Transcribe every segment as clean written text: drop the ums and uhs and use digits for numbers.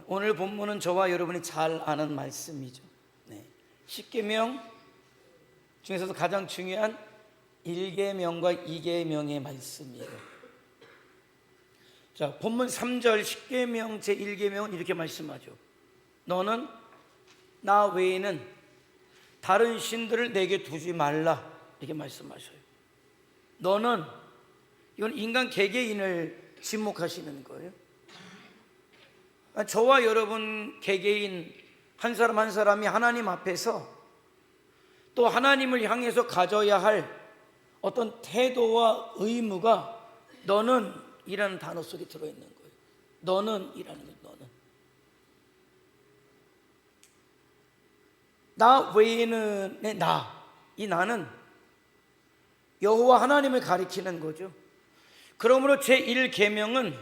오늘 본문은 저와 여러분이 잘 아는 말씀이죠. 십계명 중에서도 가장 중요한 1계명과 2계명의 말씀이에요. 자, 본문 3절 십계명 제1계명은 이렇게 말씀하죠. 너는 나 외에는 다른 신들을 내게 두지 말라, 이렇게 말씀하셔요. 너는, 이건 인간 개개인을 지목하시는 거예요. 저와 여러분 개개인 한 사람 한 사람이 하나님 앞에서 또 하나님을 향해서 가져야 할 어떤 태도와 의무가 너는 이라는 단어 속에 들어있는 거예요. 너는 이라는 거예요. 너는. 나 외에는 이 나는 여호와 하나님을 가리키는 거죠. 그러므로 제1계명은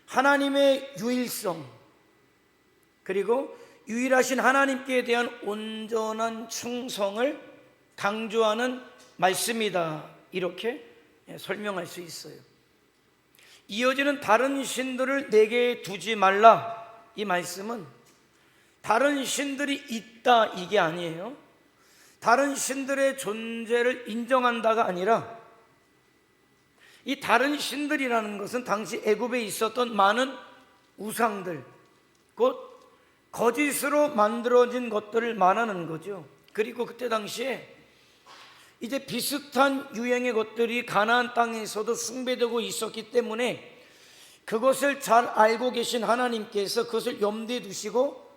하나님의 유일성, 그리고 유일하신 하나님께 대한 온전한 충성을 강조하는 말씀이다, 이렇게 설명할 수 있어요. 이어지는 다른 신들을 내게 두지 말라, 이 말씀은 다른 신들이 있다 이게 아니에요. 다른 신들의 존재를 인정한다가 아니라, 이 다른 신들이라는 것은 당시 애굽에 있었던 많은 우상들, 곧 거짓으로 만들어진 것들을 말하는 거죠. 그리고 그때 당시에 이제 비슷한 유행의 것들이 가나안 땅에서도 숭배되고 있었기 때문에 그것을 잘 알고 계신 하나님께서 그것을 염두에 두시고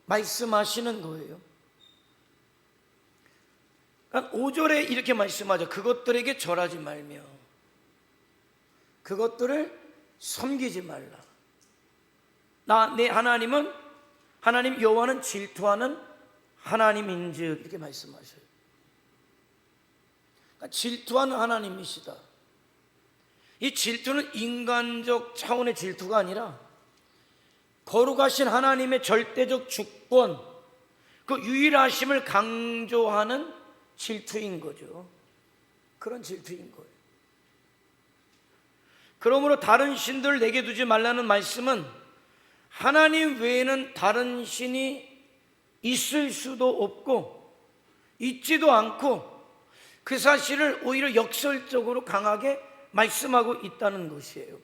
말씀하시는 거예요. 그러니까 5절에 이렇게 말씀하죠. 그것들에게 절하지 말며 그것들을 섬기지 말라. 내 하나님은, 하나님 여호와는 질투하는 하나님인즉, 이렇게 말씀하셔요. 그러니까 질투하는 하나님이시다. 이 질투는 인간적 차원의 질투가 아니라 거룩하신 하나님의 절대적 주권, 그 유일하심을 강조하는 질투인 거죠. 그런 질투인 거예요. 그러므로 다른 신들을 내게 두지 말라는 말씀은 하나님 외에는 다른 신이 있을 수도 없고 있지도 않고 그 사실을 오히려 역설적으로 강하게 말씀하고 있다는 것이에요.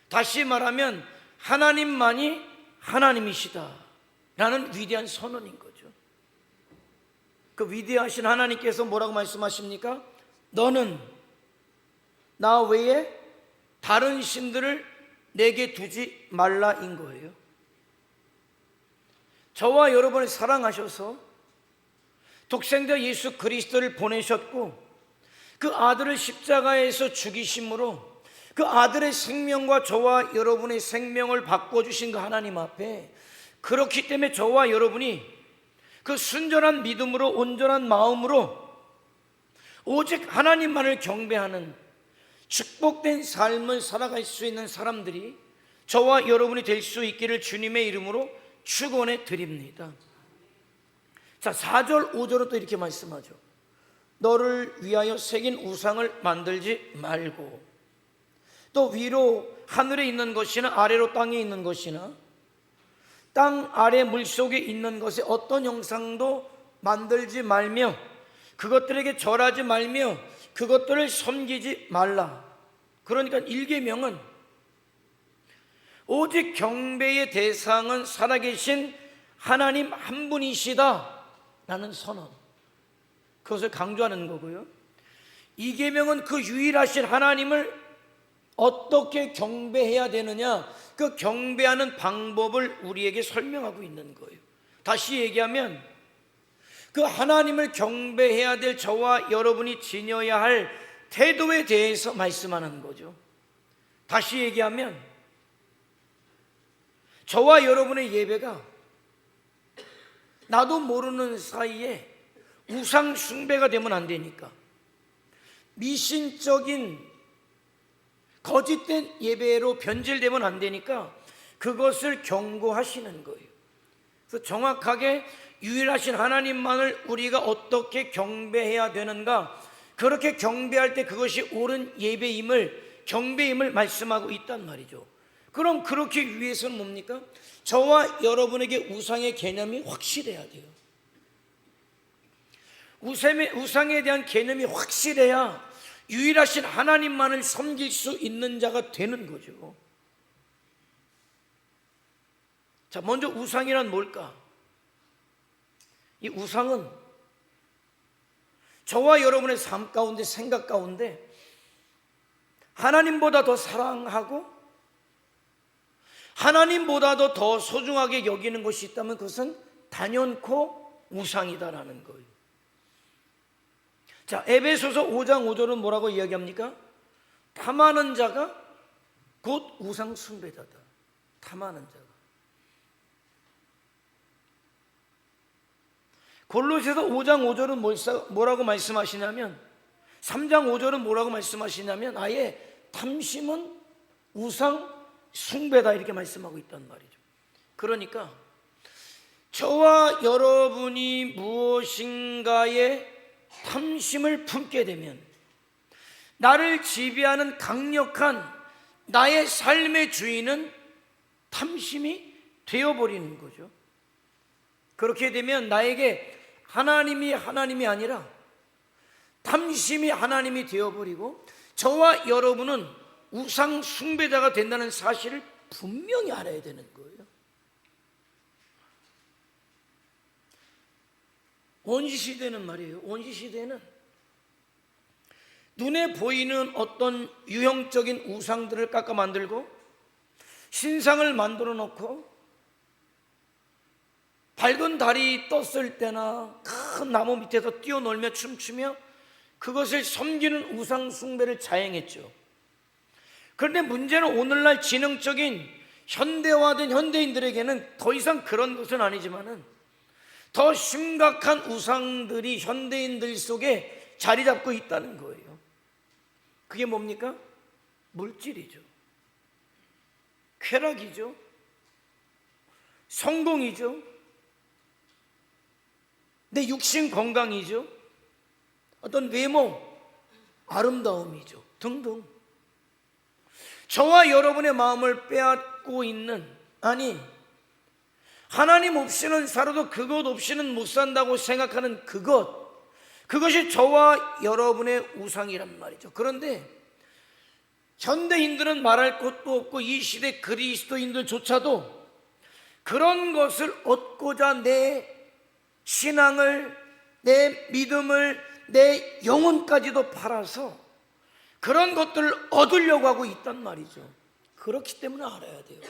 다시 말하면 하나님만이 하나님이시다 라는 위대한 선언인 거죠. 그 위대하신 하나님께서 뭐라고 말씀하십니까? 너는 나 외에 다른 신들을 내게 두지 말라인 거예요. 저와 여러분을 사랑하셔서 독생자 예수 그리스도를 보내셨고 그 아들을 십자가에서 죽이심으로 그 아들의 생명과 저와 여러분의 생명을 바꿔주신 그 하나님 앞에, 그렇기 때문에 저와 여러분이 그 순전한 믿음으로 온전한 마음으로 오직 하나님만을 경배하는 축복된 삶을 살아갈 수 있는 사람들이 저와 여러분이 될 수 있기를 주님의 이름으로 축원해 드립니다. 자, 4절 5절은 또 이렇게 말씀하죠. 너를 위하여 새긴 우상을 만들지 말고, 또 위로 하늘에 있는 것이나 아래로 땅에 있는 것이나 땅 아래 물속에 있는 것에 어떤 형상도 만들지 말며 그것들에게 절하지 말며 그것들을 섬기지 말라. 그러니까 1계명은 오직 경배의 대상은 살아계신 하나님 한 분이시다 라는 선언, 그것을 강조하는 거고요. 2계명은 그 유일하신 하나님을 어떻게 경배해야 되느냐, 그 경배하는 방법을 우리에게 설명하고 있는 거예요. 다시 얘기하면 그 하나님을 경배해야 될 저와 여러분이 지녀야 할 태도에 대해서 말씀하는 거죠. 다시 얘기하면 저와 여러분의 예배가 나도 모르는 사이에 우상 숭배가 되면 안 되니까, 미신적인 거짓된 예배로 변질되면 안 되니까 그것을 경고하시는 거예요. 그래서 정확하게 유일하신 하나님만을 우리가 어떻게 경배해야 되는가, 그렇게 경배할 때 그것이 옳은 예배임을, 경배임을 말씀하고 있단 말이죠. 그럼 그렇게 위해서는 뭡니까? 저와 여러분에게 우상의 개념이 확실해야 돼요. 우상에 대한 개념이 확실해야 유일하신 하나님만을 섬길 수 있는 자가 되는 거죠. 자, 먼저 우상이란 뭘까? 이 우상은 저와 여러분의 삶 가운데, 생각 가운데 하나님보다 더 사랑하고 하나님보다도 더 소중하게 여기는 것이 있다면 그것은 단연코 우상이다라는 거예요. 자, 에베소서 5장 5절은 뭐라고 이야기합니까? 탐하는 자가 곧 우상 숭배자다. 탐하는 자가. 골로새서 5장 5절은 뭐라고 말씀하시냐면, 3장 5절은 뭐라고 말씀하시냐면 아예 탐심은 우상 숭배다 이렇게 말씀하고 있단 말이죠. 그러니까 저와 여러분이 무엇인가에 탐심을 품게 되면 나를 지배하는 강력한 나의 삶의 주인은 탐심이 되어버리는 거죠. 그렇게 되면 나에게 하나님이 아니라 탐심이 하나님이 되어버리고 저와 여러분은 우상 숭배자가 된다는 사실을 분명히 알아야 되는 거예요. 원시시대는 말이에요, 원시시대는 눈에 보이는 어떤 유형적인 우상들을 깎아 만들고 신상을 만들어 놓고 밝은 달이 떴을 때나 큰 나무 밑에서 뛰어놀며 춤추며 그것을 섬기는 우상 숭배를 자행했죠. 그런데 문제는 오늘날 지능적인 현대화된 현대인들에게는 더 이상 그런 것은 아니지만은 더 심각한 우상들이 현대인들 속에 자리 잡고 있다는 거예요. 그게 뭡니까? 물질이죠. 쾌락이죠. 성공이죠. 내 육신 건강이죠. 어떤 외모, 아름다움이죠. 등등. 저와 여러분의 마음을 빼앗고 있는, 아니 하나님 없이는 살아도 그것 없이는 못 산다고 생각하는 그것이 저와 여러분의 우상이란 말이죠. 그런데 현대인들은 말할 것도 없고 이 시대 그리스도인들조차도 그런 것을 얻고자 내 신앙을, 내 믿음을, 내 영혼까지도 팔아서 그런 것들을 얻으려고 하고 있단 말이죠. 그렇기 때문에 알아야 돼요.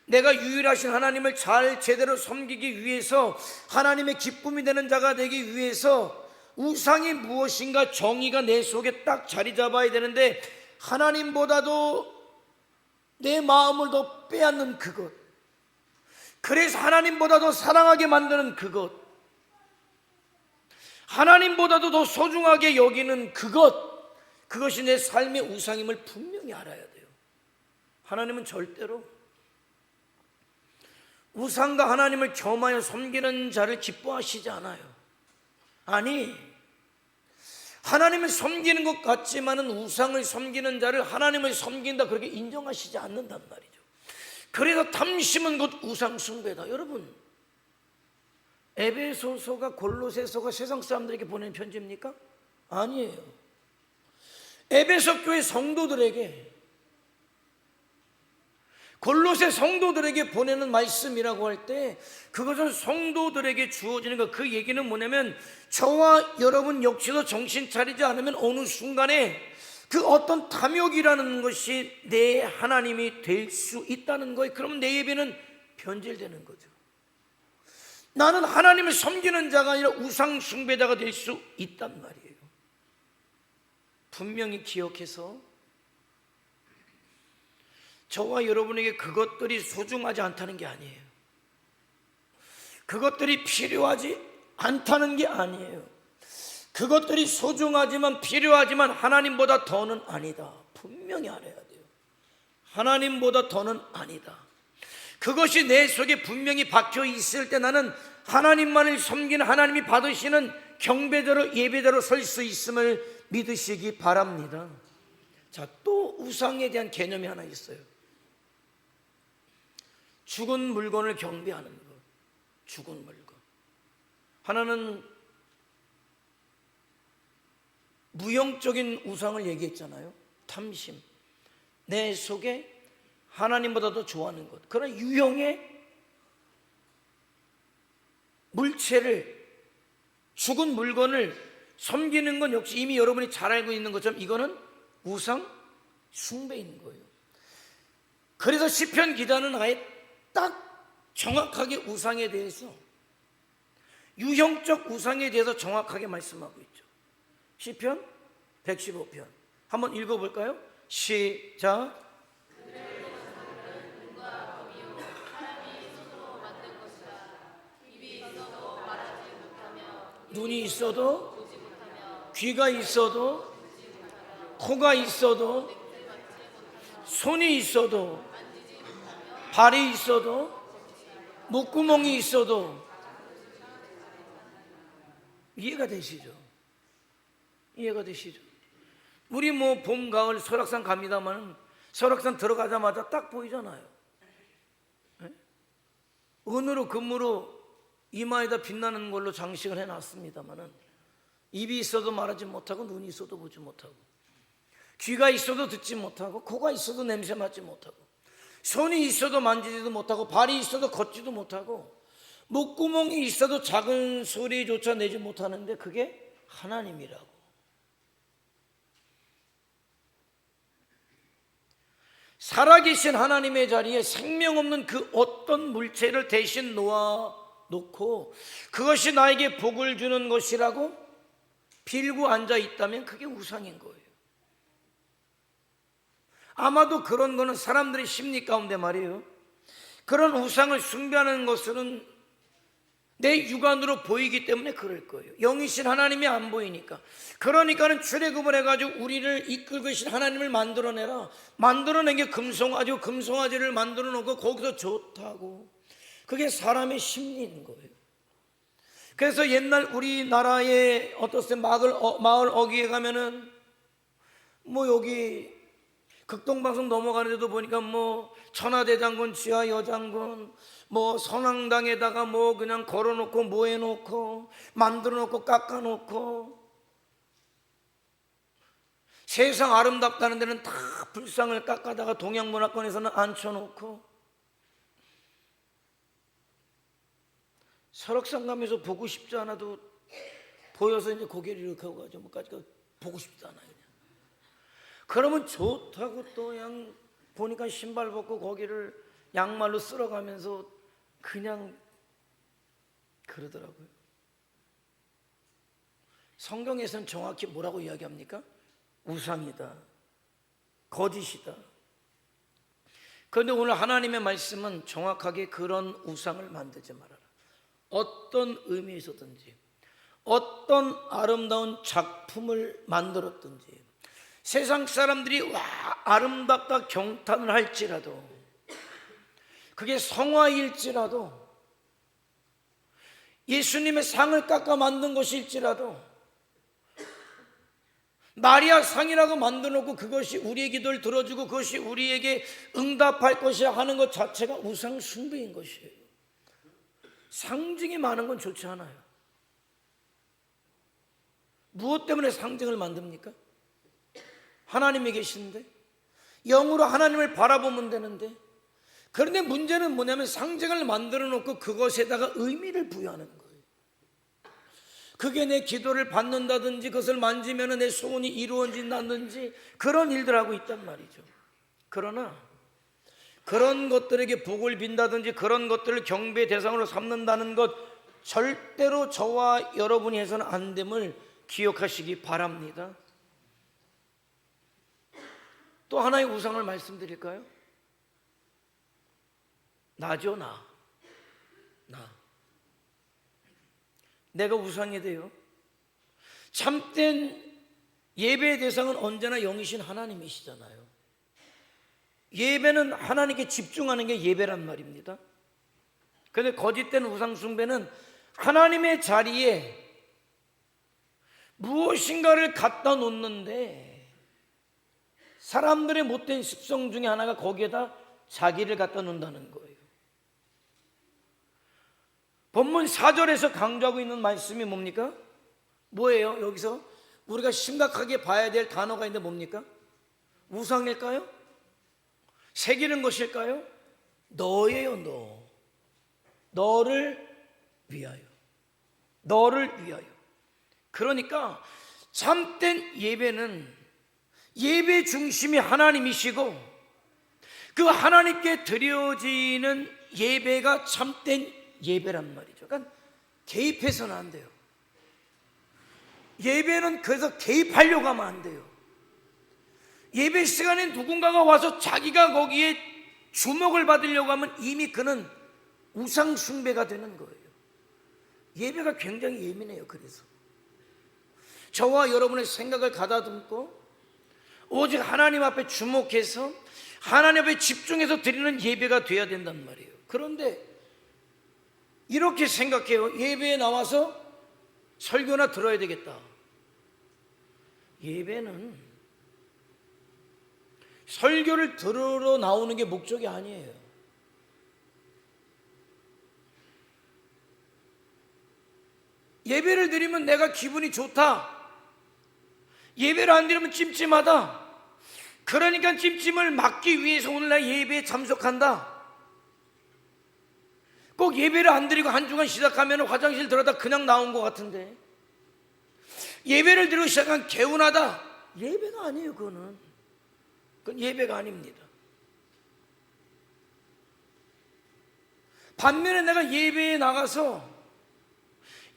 내가 유일하신 하나님을 잘 제대로 섬기기 위해서, 하나님의 기쁨이 되는 자가 되기 위해서 우상이 무엇인가 정의가 내 속에 딱 자리 잡아야 되는데 하나님보다도 내 마음을 더 빼앗는 그것, 그래서 하나님보다 더 사랑하게 만드는 하나님보다도 더 소중하게 여기는 그것이 내 삶의 우상임을 분명히 알아야 돼요. 하나님은 절대로 우상과 하나님을 겸하여 섬기는 자를 기뻐하시지 않아요. 아니, 하나님을 섬기는 것 같지만은 우상을 섬기는 자를 하나님을 섬긴다 그렇게 인정하시지 않는단 말이죠. 그래서 탐심은 곧 우상 숭배다. 여러분, 에베소서가, 골로새서가 세상 사람들에게 보낸 편지입니까? 아니에요. 에베소 교회 성도들에게, 골로새 성도들에게 보내는 말씀이라고 할 때 그것은 성도들에게 주어지는 것. 그 얘기는 뭐냐면 저와 여러분 역시도 정신 차리지 않으면 어느 순간에 그 어떤 탐욕이라는 것이 내 하나님이 될 수 있다는 거예요. 그러면 내 예배는 변질되는 거죠. 나는 하나님을 섬기는 자가 아니라 우상 숭배자가 될 수 있단 말이에요. 분명히 기억해서 저와 여러분에게 그것들이 소중하지 않다는 게 아니에요. 그것들이 필요하지 않다는 게 아니에요. 그것들이 소중하지만 필요하지만 하나님보다 더는 아니다. 분명히 알아야 돼요. 하나님보다 더는 아니다. 그것이 내 속에 분명히 박혀 있을 때 나는 하나님만을 섬기는, 하나님이 받으시는 경배자로, 예배자로 설 수 있음을 믿으시기 바랍니다. 자, 또 우상에 대한 개념이 하나 있어요. 죽은 물건을 경배하는 것. 죽은 물건. 하나는 무형적인 우상을 얘기했잖아요. 탐심. 내 속에 하나님보다 더 좋아하는 것. 그런 유형의 물체를, 죽은 물건을 섬기는 건 역시 이미 여러분이 잘 알고 있는 것처럼 이거는 우상 숭배인 거예요. 그래서 시편 기자는 아예 딱 정확하게 우상에 대해서, 유형적 우상에 대해서 정확하게 말씀하고 있죠. 시편 115편 한번 읽어볼까요? 시작. 눈이 있어도, 귀가 있어도, 코가 있어도, 손이 있어도, 발이 있어도, 목구멍이 있어도. 이해가 되시죠? 이해가 되시죠? 우리 뭐 봄, 가을, 설악산 갑니다만 설악산 들어가자마자 딱 보이잖아요. 네? 은으로 금으로 이마에다 빛나는 걸로 장식을 해놨습니다만은 입이 있어도 말하지 못하고, 눈이 있어도 보지 못하고, 귀가 있어도 듣지 못하고, 코가 있어도 냄새 맡지 못하고, 손이 있어도 만지지도 못하고, 발이 있어도 걷지도 못하고, 목구멍이 있어도 작은 소리조차 내지 못하는데 그게 하나님이라고. 살아계신 하나님의 자리에 생명 없는 그 어떤 물체를 대신 놓고 그것이 나에게 복을 주는 것이라고 빌고 앉아 있다면 그게 우상인 거예요. 아마도 그런 거는 사람들의 심리 가운데 말이에요, 그런 우상을 숭배하는 것은 내 육안으로 보이기 때문에 그럴 거예요. 영이신 하나님이 안 보이니까. 그러니까는 출애굽을 해가지고 우리를 이끌고 계신 하나님을 만들어내라. 만들어낸 게 금송아지고, 금송아지를 만들어 놓고 거기서 좋다고. 그게 사람의 심리인 거예요. 그래서 옛날 우리나라의 어떻든 마을 어귀에 가면은 뭐 여기 극동방송 넘어가는 데도 보니까 뭐 천하대장군, 지하여장군, 뭐 선왕당에다가 뭐 그냥 걸어놓고 뭐 해놓고 만들어놓고 깎아놓고, 세상 아름답다는 데는 다 불상을 깎아다가 동양문화권에서는 앉혀놓고, 설악산 가면서 보고 싶지 않아도 보여서 이제 고개를 이렇게 하고 가죠. 뭐까지 보고 싶지 않아요. 그러면 좋다고 또 그냥 보니까 신발 벗고 거기를 양말로 쓸어가면서 그냥 그러더라고요. 성경에서는 정확히 뭐라고 이야기합니까? 우상이다, 거짓이다. 그런데 오늘 하나님의 말씀은 정확하게 그런 우상을 만들지 말아라. 어떤 의미에서든지, 어떤 아름다운 작품을 만들었든지, 세상 사람들이 와 아름답다 경탄을 할지라도, 그게 성화일지라도, 예수님의 상을 깎아 만든 것일지라도, 마리아 상이라고 만들어놓고 그것이 우리의 기도를 들어주고 그것이 우리에게 응답할 것이라 하는 것 자체가 우상 숭배인 것이에요. 상징이 많은 건 좋지 않아요. 무엇 때문에 상징을 만듭니까? 하나님이 계시는데, 영으로 하나님을 바라보면 되는데. 그런데 문제는 뭐냐면 상징을 만들어 놓고 그것에다가 의미를 부여하는 거예요. 그게 내 기도를 받는다든지, 그것을 만지면 내 소원이 이루어진다든지, 그런 일들 하고 있단 말이죠. 그러나 그런 것들에게 복을 빈다든지 그런 것들을 경배의 대상으로 삼는다는 것, 절대로 저와 여러분이 해서는 안 됨을 기억하시기 바랍니다. 또 하나의 우상을 말씀드릴까요? 나죠. 나. 내가 우상이 돼요. 참된 예배의 대상은 언제나 영이신 하나님이시잖아요. 예배는 하나님께 집중하는 게 예배란 말입니다. 그런데 거짓된 우상 숭배는 하나님의 자리에 무엇인가를 갖다 놓는데, 사람들의 못된 습성 중에 하나가 거기에다 자기를 갖다 놓는다는 거예요. 본문 4절에서 강조하고 있는 말씀이 뭡니까? 뭐예요? 여기서 우리가 심각하게 봐야 될 단어가 있는데 뭡니까? 우상일까요? 새기는 것일까요? 너예요. 너를 위하여. 너를 위하여. 그러니까 참된 예배는 예배 중심이 하나님이시고 그 하나님께 드려지는 예배가 참된 예배란 말이죠. 그러니까 개입해서는 안 돼요. 예배는 그래서 개입하려고 하면 안 돼요. 예배 시간에 누군가가 와서 자기가 거기에 주목을 받으려고 하면 이미 그는 우상 숭배가 되는 거예요. 예배가 굉장히 예민해요. 그래서 저와 여러분의 생각을 가다듬고 오직 하나님 앞에 주목해서 하나님 앞에 집중해서 드리는 예배가 돼야 된단 말이에요. 그런데 이렇게 생각해요. 예배에 나와서 설교나 들어야 되겠다. 예배는 설교를 들으러 나오는 게 목적이 아니에요. 예배를 드리면 내가 기분이 좋다. 예배를 안 드리면 찜찜하다. 그러니까 찜찜을 막기 위해서 오늘날 예배에 참석한다. 꼭 예배를 안 드리고 한 주간 시작하면 화장실 들어다 그냥 나온 것 같은데, 예배를 드리고 시작한 개운하다. 예배가 아니에요. 그건 예배가 아닙니다. 반면에 내가 예배에 나가서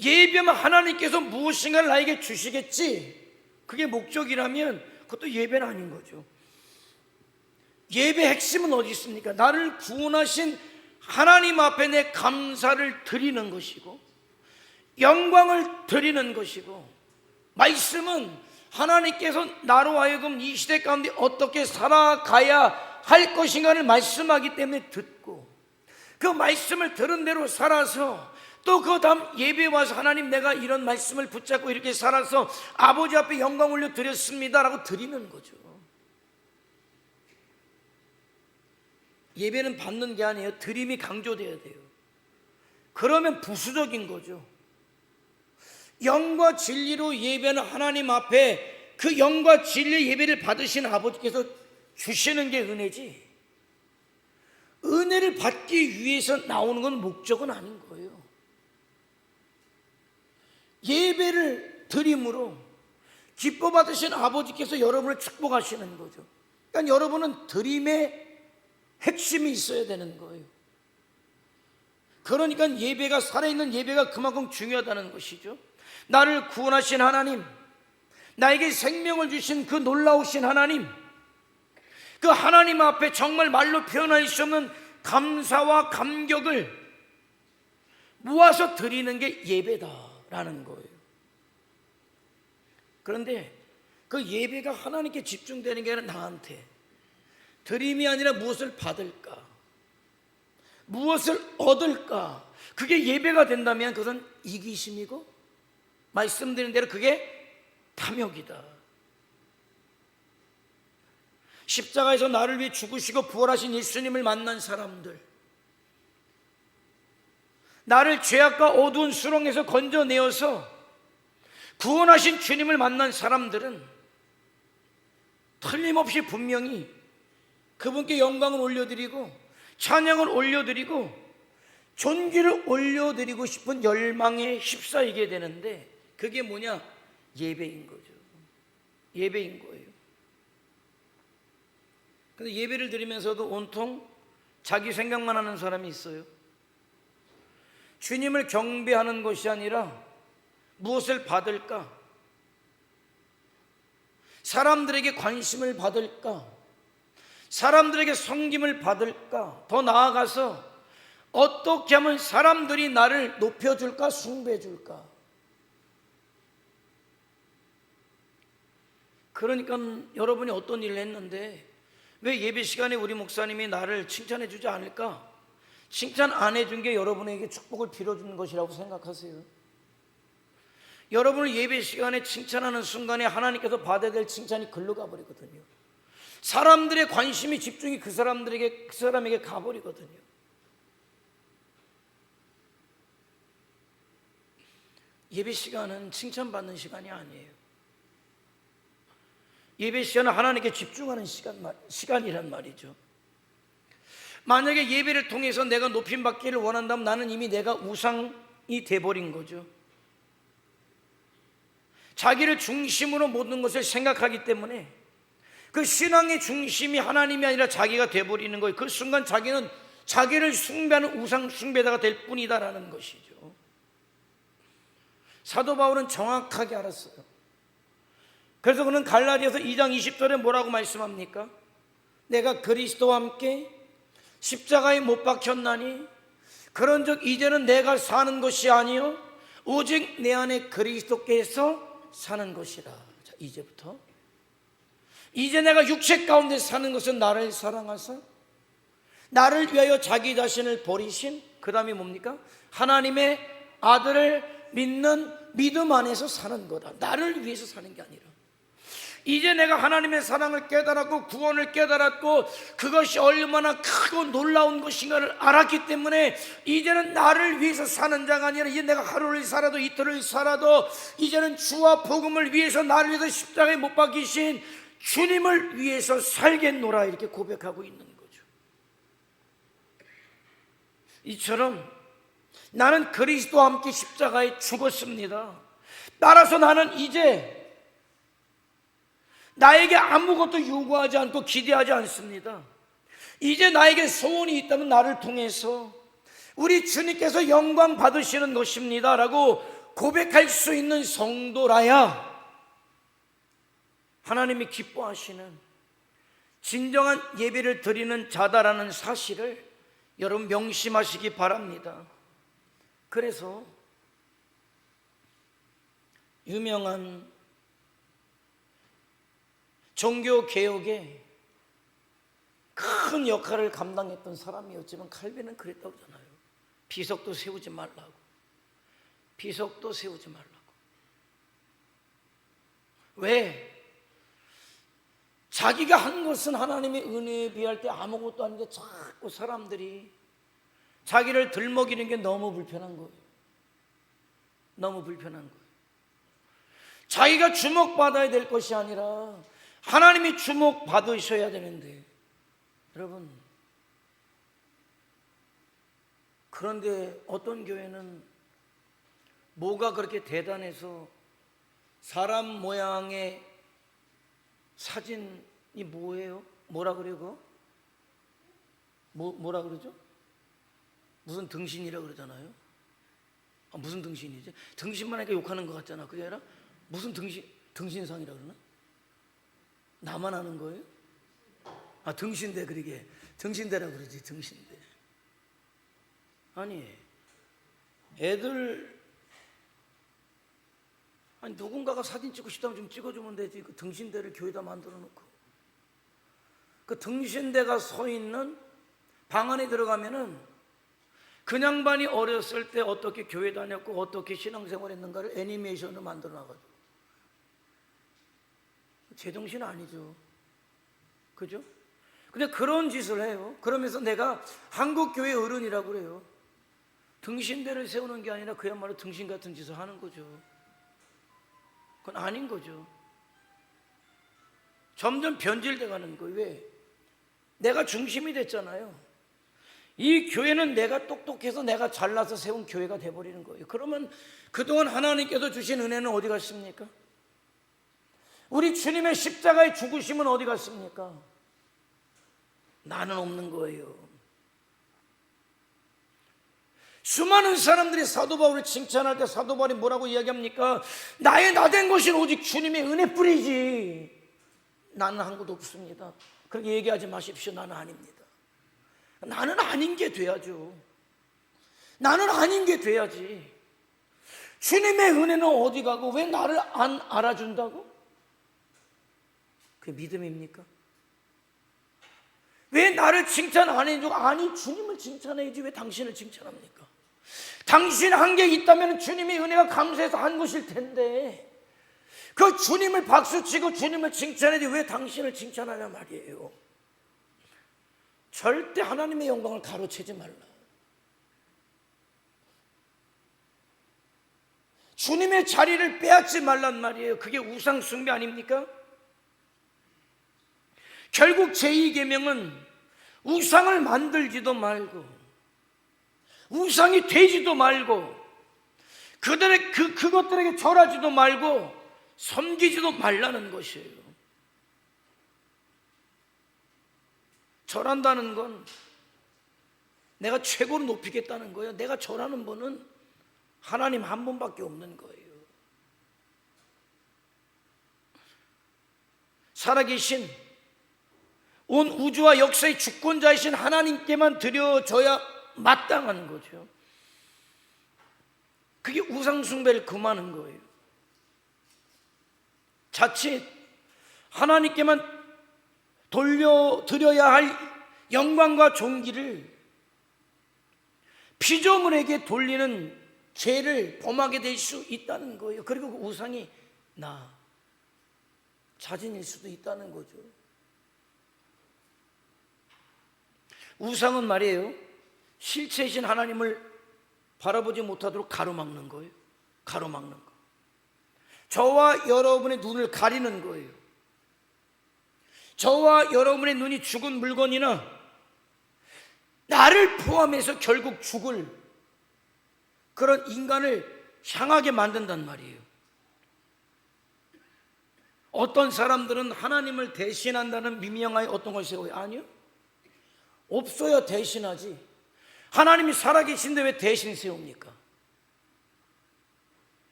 예배만 하나님께서 무엇인가를 나에게 주시겠지, 그게 목적이라면 그것도 예배는 아닌 거죠. 예배의 핵심은 어디 있습니까? 나를 구원하신 하나님 앞에 내 감사를 드리는 것이고 영광을 드리는 것이고, 말씀은 하나님께서 나로 하여금 이 시대 가운데 어떻게 살아가야 할 것인가를 말씀하기 때문에 듣고, 그 말씀을 들은 대로 살아서 또 그 다음 예배에 와서 하나님 내가 이런 말씀을 붙잡고 이렇게 살아서 아버지 앞에 영광 올려 드렸습니다 라고 드리는 거죠. 예배는 받는 게 아니에요. 드림이 강조돼야 돼요. 그러면 부수적인 거죠. 영과 진리로 예배는 하나님 앞에 그 영과 진리의 예배를 받으신 아버지께서 주시는 게 은혜지, 은혜를 받기 위해서 나오는 건 목적은 아닌 거예요. 예배를 드림으로 기뻐 받으신 아버지께서 여러분을 축복하시는 거죠. 그러니까 여러분은 드림의 핵심이 있어야 되는 거예요. 그러니까 예배가, 살아있는 예배가 그만큼 중요하다는 것이죠. 나를 구원하신 하나님, 나에게 생명을 주신 그 놀라우신 하나님, 그 하나님 앞에 정말 말로 표현할 수 없는 감사와 감격을 모아서 드리는 게 예배다라는 거예요. 그런데 그 예배가 하나님께 집중되는 게 아니라 나한테, 드림이 아니라 무엇을 받을까, 무엇을 얻을까, 그게 예배가 된다면 그것은 이기심이고, 말씀드린 대로 그게 탐욕이다. 십자가에서 나를 위해 죽으시고 부활하신 예수님을 만난 사람들, 나를 죄악과 어두운 수렁에서 건져내어서 구원하신 주님을 만난 사람들은 틀림없이 분명히 그분께 영광을 올려드리고 찬양을 올려드리고 존귀를 올려드리고 싶은 열망에 휩싸이게 되는데, 그게 뭐냐? 예배인 거죠. 예배인 거예요. 근데 예배를 드리면서도 온통 자기 생각만 하는 사람이 있어요. 주님을 경배하는 것이 아니라 무엇을 받을까? 사람들에게 관심을 받을까? 사람들에게 섬김을 받을까? 더 나아가서 어떻게 하면 사람들이 나를 높여줄까? 숭배해줄까? 그러니까 여러분이 어떤 일을 했는데 왜 예배 시간에 우리 목사님이 나를 칭찬해 주지 않을까? 칭찬 안 해준 게 여러분에게 축복을 빌어주는 것이라고 생각하세요? 여러분을 예배 시간에 칭찬하는 순간에 하나님께서 받아야 될 칭찬이 글로 가버리거든요. 사람들의 관심이, 집중이 그 사람에게 가버리거든요. 예배 시간은 칭찬받는 시간이 아니에요. 예배 시간은 하나님께 집중하는 시간이란 말이죠. 만약에 예배를 통해서 내가 높임받기를 원한다면 나는 이미 내가 우상이 돼버린 거죠. 자기를 중심으로 모든 것을 생각하기 때문에 그 신앙의 중심이 하나님이 아니라 자기가 돼버리는 거예요. 그 순간 자기는 자기를 숭배하는 우상 숭배자가 될 뿐이다라는 것이죠. 사도 바울은 정확하게 알았어요. 그래서 그는 갈라디아서 2장 20절에 뭐라고 말씀합니까? 내가 그리스도와 함께 십자가에 못 박혔나니 그런즉 이제는 내가 사는 것이 아니요 오직 내 안에 그리스도께서 사는 것이라. 자, 이제부터 이제 내가 육체 가운데 사는 것은 나를 사랑하사 나를 위하여 자기 자신을 버리신, 그 다음에 뭡니까? 하나님의 아들을 믿는 믿음 안에서 사는 거다. 나를 위해서 사는 게 아니라 이제 내가 하나님의 사랑을 깨달았고 구원을 깨달았고 그것이 얼마나 크고 놀라운 것인가를 알았기 때문에 이제는 나를 위해서 사는 자가 아니라 이제 내가 하루를 살아도 이틀을 살아도 이제는 주와 복음을 위해서 나를 위해서 십자가에 못 박히신 주님을 위해서 살겠노라, 이렇게 고백하고 있는 거죠. 이처럼 나는 그리스도와 함께 십자가에 죽었습니다. 따라서 나는 이제 나에게 아무것도 요구하지 않고 기대하지 않습니다. 이제 나에게 소원이 있다면 나를 통해서 우리 주님께서 영광 받으시는 것입니다 라고 고백할 수 있는 성도라야 하나님이 기뻐하시는 진정한 예배를 드리는 자다라는 사실을 여러분 명심하시기 바랍니다. 그래서 유명한 종교개혁에 큰 역할을 감당했던 사람이었지만 칼빈은 그랬다고 그러잖아요. 비석도 세우지 말라고. 비석도 세우지 말라고. 왜? 자기가 한 것은 하나님의 은혜에 비할 때 아무것도 아닌데 자꾸 사람들이 자기를 들먹이는 게 너무 불편한 거예요. 너무 불편한 거예요. 자기가 주목받아야 될 것이 아니라 하나님이 주목받으셔야 되는데, 여러분, 그런데 어떤 교회는 뭐가 그렇게 대단해서 사람 모양의 사진이 뭐예요? 뭐라 그래요 그거? 뭐라 그러죠? 무슨 등신이라 그러잖아요. 무슨 등신이지? 등신만 하니까 욕하는 것 같잖아. 그게 아니라 무슨 등신상이라 그러나? 나만 아는 거예요? 등신대, 그러게 등신대라 그러지. 등신대. 아니 애들, 아니 누군가가 사진 찍고 싶다면 좀 찍어주면 되지. 그 등신대를 교회에다 만들어 놓고 그 등신대가 서 있는 방 안에 들어가면은 그 양반이 어렸을 때 어떻게 교회 다녔고 어떻게 신앙생활 했는가를 애니메이션으로 만들어 놔가지고. 제정신 아니죠. 그죠? 근데 그런 짓을 해요. 그러면서 내가 한국교회 어른이라고 그래요. 등신대를 세우는 게 아니라 그야말로 등신 같은 짓을 하는 거죠. 그건 아닌 거죠. 점점 변질돼 가는 거예요. 왜? 내가 중심이 됐잖아요. 이 교회는 내가 똑똑해서 내가 잘나서 세운 교회가 돼버리는 거예요. 그러면 그동안 하나님께서 주신 은혜는 어디 갔습니까? 우리 주님의 십자가의 죽으심은 어디 갔습니까? 나는 없는 거예요. 수많은 사람들이 사도 바울을 칭찬할 때 사도 바울이 뭐라고 이야기합니까? 나의 나된 것은 오직 주님의 은혜뿐이지 나는 한 것도 없습니다. 그렇게 얘기하지 마십시오. 나는 아닙니다. 나는 아닌 게 돼야죠. 나는 아닌 게 돼야지. 주님의 은혜는 어디 가고 왜 나를 안 알아준다고? 그게 믿음입니까? 왜 나를 칭찬 안 해주고, 아니 주님을 칭찬해야지 왜 당신을 칭찬합니까? 당신 한 게 있다면 주님의 은혜가 감사해서 한 것일 텐데 그 주님을 박수치고 주님을 칭찬해야지 왜 당신을 칭찬하냐 말이에요. 절대 하나님의 영광을 가로채지 말라. 주님의 자리를 빼앗지 말란 말이에요. 그게 우상 숭배 아닙니까? 결국 제2계명은 우상을 만들지도 말고 우상이 되지도 말고 그것들에게 절하지도 말고 섬기지도 말라는 것이에요. 절한다는 건 내가 최고로 높이겠다는 거예요. 내가 절하는 분은 하나님 한 분밖에 없는 거예요. 살아계신 온 우주와 역사의 주권자이신 하나님께만 드려져야 마땅한 거죠. 그게 우상숭배를 금하는 거예요. 자칫 하나님께만 돌려드려야 할 영광과 존귀를 피조물에게 돌리는 죄를 범하게 될 수 있다는 거예요. 그리고 그 우상이 나 자신일 수도 있다는 거죠. 우상은 말이에요, 실체이신 하나님을 바라보지 못하도록 가로막는 거예요. 가로막는 거. 저와 여러분의 눈을 가리는 거예요. 저와 여러분의 눈이 죽은 물건이나 나를 포함해서 결국 죽을 그런 인간을 향하게 만든단 말이에요. 어떤 사람들은 하나님을 대신한다는 미명하에 어떤 걸 세워요? 아니요, 없어야 대신하지. 하나님이 살아계신데 왜 대신 세웁니까?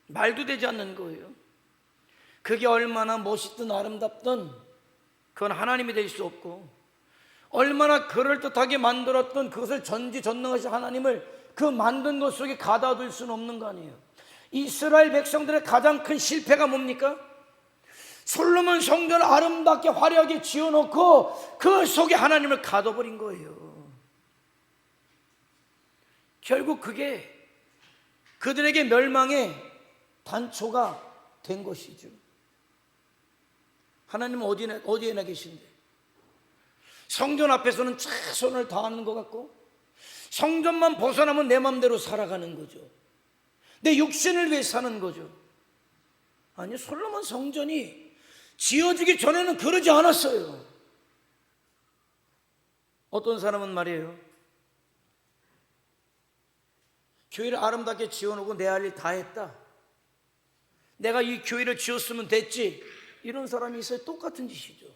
말도 되지 않는 거예요. 그게 얼마나 멋있든 아름답든 그건 하나님이 될 수 없고, 얼마나 그럴듯하게 만들었던 그것을 전지전능하신 하나님을 그 만든 것 속에 가둬둘 수는 없는 거 아니에요. 이스라엘 백성들의 가장 큰 실패가 뭡니까? 솔로몬 성전을 아름답게 화려하게 지어놓고 그 속에 하나님을 가둬버린 거예요. 결국 그게 그들에게 멸망의 단초가 된 것이죠. 하나님은 어디에나 계신데 성전 앞에서는 최선을 다하는 것 같고, 성전만 벗어나면 내 맘대로 살아가는 거죠. 내 육신을 위해 사는 거죠. 아니, 솔로몬 성전이 지어지기 전에는 그러지 않았어요. 어떤 사람은 말이에요, 교회를 아름답게 지어놓고 내 할 일 다 했다, 내가 이 교회를 지었으면 됐지, 이런 사람이 있어요. 똑같은 짓이죠.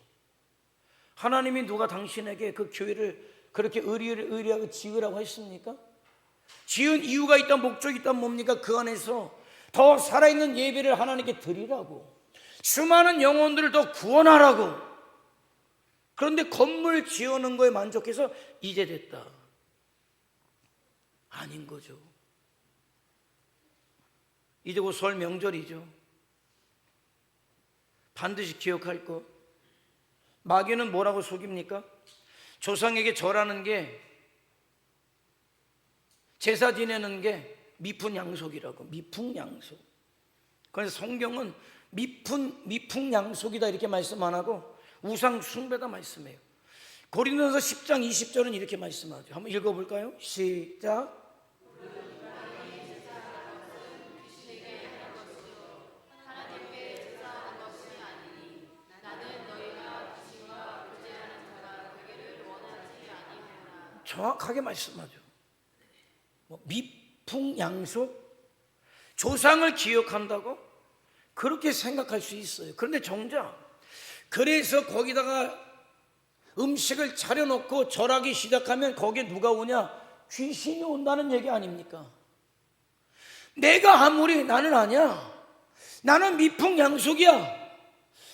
하나님이 누가 당신에게 그 교회를 그렇게 의리하게 지으라고 했습니까? 지은 이유가 있다, 목적이 있다, 뭡니까? 그 안에서 더 살아있는 예배를 하나님께 드리라고, 수많은 영혼들을 더 구원하라고. 그런데 건물 지어놓은 거에 만족해서 이제 됐다, 아닌 거죠. 이제 곧 설 명절이죠. 반드시 기억할 것. 마귀는 뭐라고 속입니까? 조상에게 절하는 게, 제사 지내는 게 미풍양속이라고. 미풍양속. 그래서 성경은 미풍양속이다 이렇게 말씀 안 하고 우상 숭배다 말씀해요. 고린도서 10장 20절은 이렇게 말씀하죠. 한번 읽어볼까요? 시작. 정확하게 말씀하죠. 미풍양속, 조상을 기억한다고 그렇게 생각할 수 있어요. 그런데 정작 그래서 거기다가 음식을 차려놓고 절하기 시작하면 거기에 누가 오냐? 귀신이 온다는 얘기 아닙니까? 내가 아무리, 나는 아니야, 나는 미풍양속이야,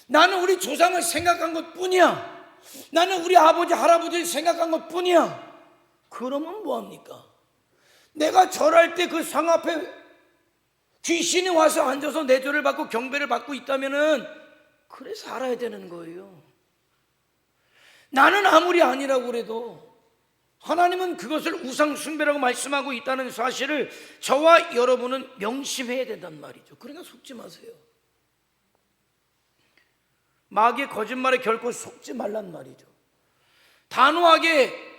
나는 우리 조상을 생각한 것 뿐이야, 나는 우리 아버지 할아버지를 생각한 것 뿐이야. 그러면 뭐합니까? 내가 절할 때 그 상 앞에 귀신이 와서 앉아서 내절을 받고 경배를 받고 있다면은 그래 살아야 되는 거예요. 나는 아무리 아니라고 그래도 하나님은 그것을 우상 숭배라고 말씀하고 있다는 사실을 저와 여러분은 명심해야 된단 말이죠. 그러니까 속지 마세요. 마귀의 거짓말에 결코 속지 말란 말이죠. 단호하게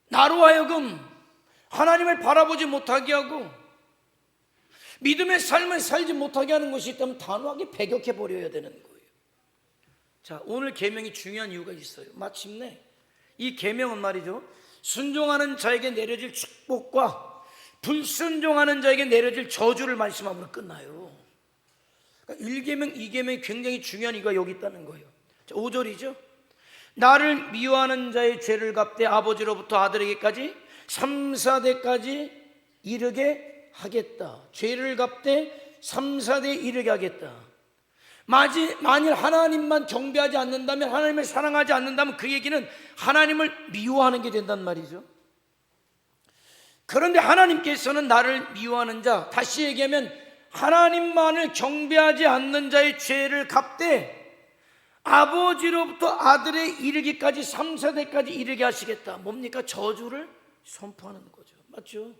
나로 하여금 하나님을 바라보지 못하게 하고 믿음의 삶을 살지 못하게 하는 것이 있다면 단호하게 배격해 버려야 되는 거예요. 자, 오늘 계명이 중요한 이유가 있어요. 마침내 이 계명은 말이죠, 순종하는 자에게 내려질 축복과 불순종하는 자에게 내려질 저주를 말씀함으로 끝나요. 그러니까 1계명, 2계명이 굉장히 중요한 이유가 여기 있다는 거예요. 자, 5절이죠. 나를 미워하는 자의 죄를 갚되 아버지로부터 아들에게까지 3, 4대까지 이르게 하겠다. 죄를 갚되 3, 4대에 이르게 하겠다. 만일 하나님만 경배하지 않는다면, 하나님을 사랑하지 않는다면 그 얘기는 하나님을 미워하는 게 된단 말이죠. 그런데 하나님께서는 나를 미워하는 자, 다시 얘기하면 하나님만을 경배하지 않는 자의 죄를 갚되 아버지로부터 아들에 이르기까지 3, 4대까지 이르게 하시겠다. 뭡니까? 저주를 선포하는 거죠. 맞죠?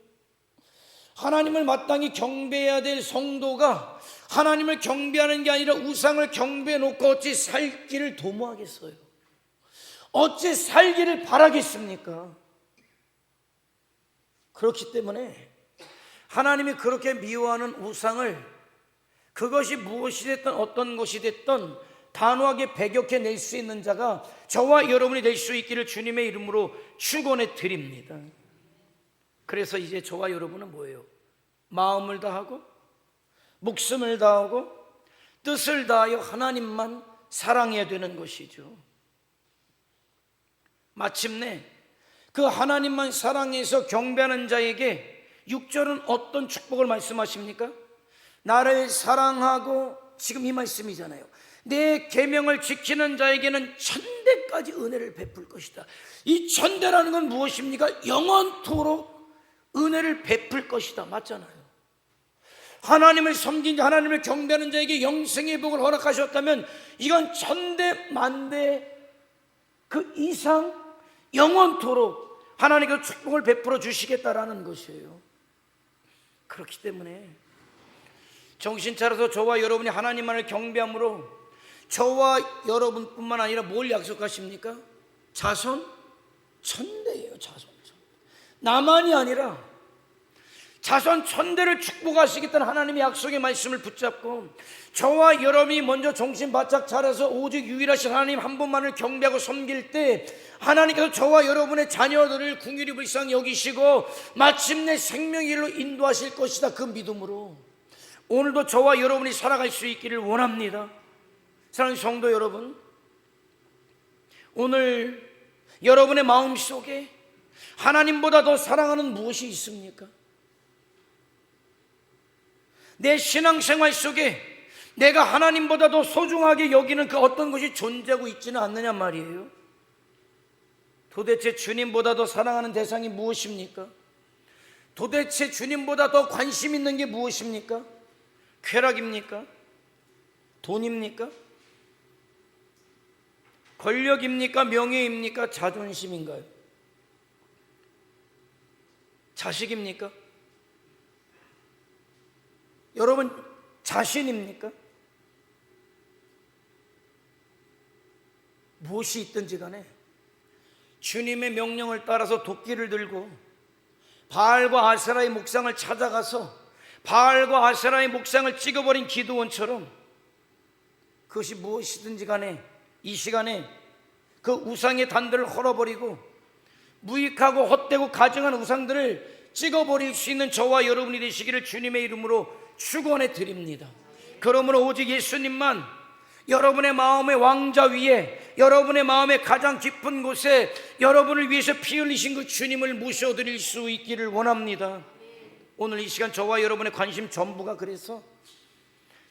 하나님을 마땅히 경배해야 될 성도가 하나님을 경배하는 게 아니라 우상을 경배해 놓고 어찌 살기를 도모하겠어요? 어찌 살기를 바라겠습니까? 그렇기 때문에 하나님이 그렇게 미워하는 우상을, 그것이 무엇이 됐든 어떤 것이 됐든 단호하게 배격해 낼 수 있는 자가 저와 여러분이 될 수 있기를 주님의 이름으로 축원해 드립니다. 그래서 이제 저와 여러분은 뭐예요? 마음을 다하고 목숨을 다하고 뜻을 다하여 하나님만 사랑해야 되는 것이죠. 마침내 그 하나님만 사랑해서 경배하는 자에게 6절은 어떤 축복을 말씀하십니까? 나를 사랑하고, 지금 이 말씀이잖아요. 내 계명을 지키는 자에게는 1000대까지 은혜를 베풀 것이다. 이 1000대라는 건 무엇입니까? 영원토록 은혜를 베풀 것이다. 맞잖아요. 하나님을 섬긴 자, 하나님을 경배하는 자에게 영생의 복을 허락하셨다면 이건 1000대 만대 그 이상 영원토록 하나님께서 축복을 베풀어 주시겠다라는 것이에요. 그렇기 때문에 정신 차려서 저와 여러분이 하나님만을 경배함으로 저와 여러분뿐만 아니라 뭘 약속하십니까? 자손 1000대예요. 자손 1000대. 나만이 아니라 자손 1000대를 축복하시겠다는 하나님의 약속의 말씀을 붙잡고 저와 여러분이 먼저 정신 바짝 차려서 오직 유일하신 하나님 한 분만을 경배하고 섬길 때 하나님께서 저와 여러분의 자녀들을 긍휼히 불쌍히 여기시고 마침내 생명의 길로 인도하실 것이다. 그 믿음으로 오늘도 저와 여러분이 살아갈 수 있기를 원합니다. 사랑하는 성도 여러분, 오늘 여러분의 마음속에 하나님보다 더 사랑하는 무엇이 있습니까? 내 신앙생활 속에 내가 하나님보다 더 소중하게 여기는 그 어떤 것이 존재하고 있지는 않느냐 말이에요. 도대체 주님보다 더 사랑하는 대상이 무엇입니까? 도대체 주님보다 더 관심 있는 게 무엇입니까? 쾌락입니까? 돈입니까? 권력입니까? 명예입니까? 자존심인가요? 자식입니까? 여러분 자신입니까? 무엇이 있든지 간에 주님의 명령을 따라서 도끼를 들고 바알과 아세라의 목상을 찾아가서 바알과 아세라의 목상을 찍어버린 기드온처럼 그것이 무엇이든지 간에 이 시간에 그 우상의 단들을 헐어버리고 무익하고 헛되고 가증한 우상들을 찍어버릴 수 있는 저와 여러분이 되시기를 주님의 이름으로 축원해 드립니다. 그러므로 오직 예수님만 여러분의 마음의 왕자 위에, 여러분의 마음의 가장 깊은 곳에 여러분을 위해서 피 흘리신 그 주님을 모셔드릴 수 있기를 원합니다. 오늘 이 시간 저와 여러분의 관심 전부가 그래서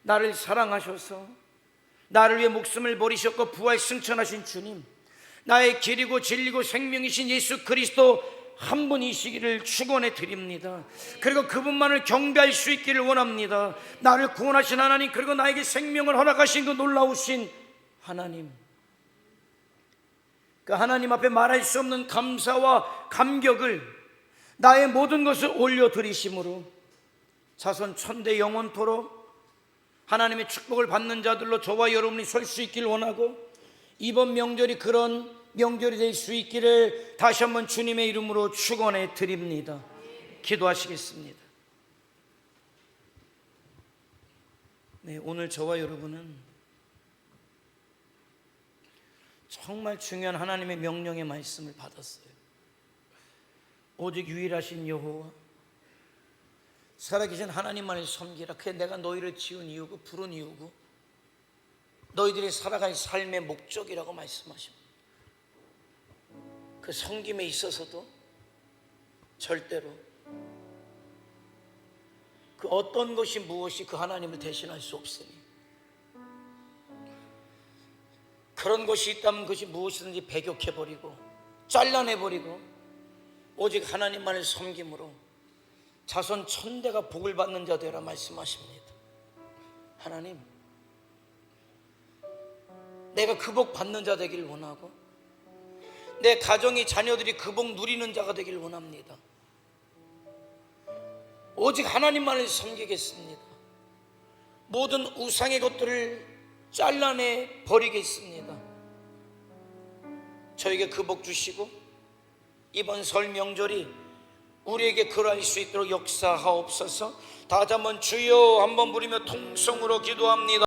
나를 사랑하셔서 나를 위해 목숨을 버리셨고 부활 승천하신 주님, 나의 길이고 진리고 생명이신 예수 그리스도 한 분이시기를 축원해 드립니다. 그리고 그분만을 경배할 수 있기를 원합니다. 나를 구원하신 하나님, 그리고 나에게 생명을 허락하신 그 놀라우신 하나님, 그 하나님 앞에 말할 수 없는 감사와 감격을 나의 모든 것을 올려드리심으로 자손 1000대 영원토록 하나님의 축복을 받는 자들로 저와 여러분이 설 수 있기를 원하고 이번 명절이 그런 명절이 될 수 있기를 다시 한번 주님의 이름으로 축원해 드립니다. 기도하시겠습니다. 네, 오늘 저와 여러분은 정말 중요한 하나님의 명령의 말씀을 받았어요. 오직 유일하신 여호와, 살아계신 하나님만을 섬기라. 그게 내가 너희를 지은 이유고 부른 이유고 너희들이 살아갈 삶의 목적이라고 말씀하십니다. 그 섬김에 있어서도 절대로 그 어떤 것이 무엇이 그 하나님을 대신할 수 없으니, 그런 것이 있다면 그것이 무엇이든지 배격해버리고 잘라내버리고 오직 하나님만을 섬김으로 자손 천대가 복을 받는 자 되라 말씀하십니다. 하나님, 내가 그 복 받는 자 되길 원하고 내 가정이 자녀들이 그 복 누리는 자가 되길 원합니다. 오직 하나님만을 섬기겠습니다. 모든 우상의 것들을 잘라내 버리겠습니다. 저에게 그 복 주시고 이번 설 명절이 우리에게 그러할 수 있도록 역사하옵소서. 다시 한번 주여 한번 부르며 통성으로 기도합니다.